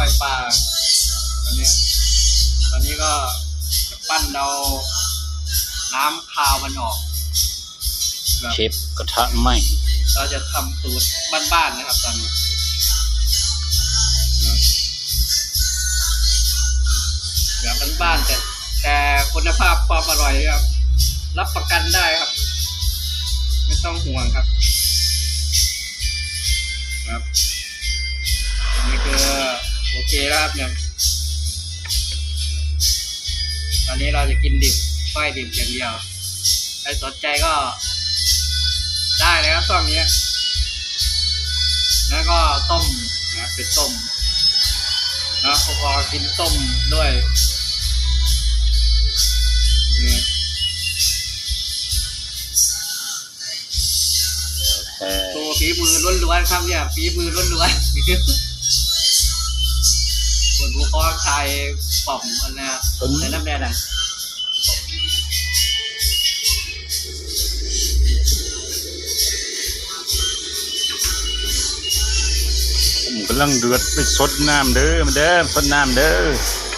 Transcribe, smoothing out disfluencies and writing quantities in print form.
อยปลาตอนนี้ก็จะปั้นเอาน้ำคาวมันออกเชฟกระทะไหม้เราจะทำสูตรบ้านๆนะครับตอนนี้แบบบ้านๆแต่คุณภาพความอร่อยครับรับประกันได้ครับไม่ต้องห่วงครับนี่คือโอเคแล้วครับเนี่ยตอนนี้เราจะกินดิบก้อยดิบอย่างเดียวใครสนใจก็ได้เลยครับช่วงนี้แล้วก็ต้มนะเป็นต้มนะพอกินต้มด้วยตัวฝีมือล้วนๆครับเนี่ยฝีมือล้วนๆส่วนผู้กองชายป่อมอันนี้ในน้ำแดงนะผมกำลังเดือดไปสดน้ำเด้อมาเด้อสดน้ำเด้อ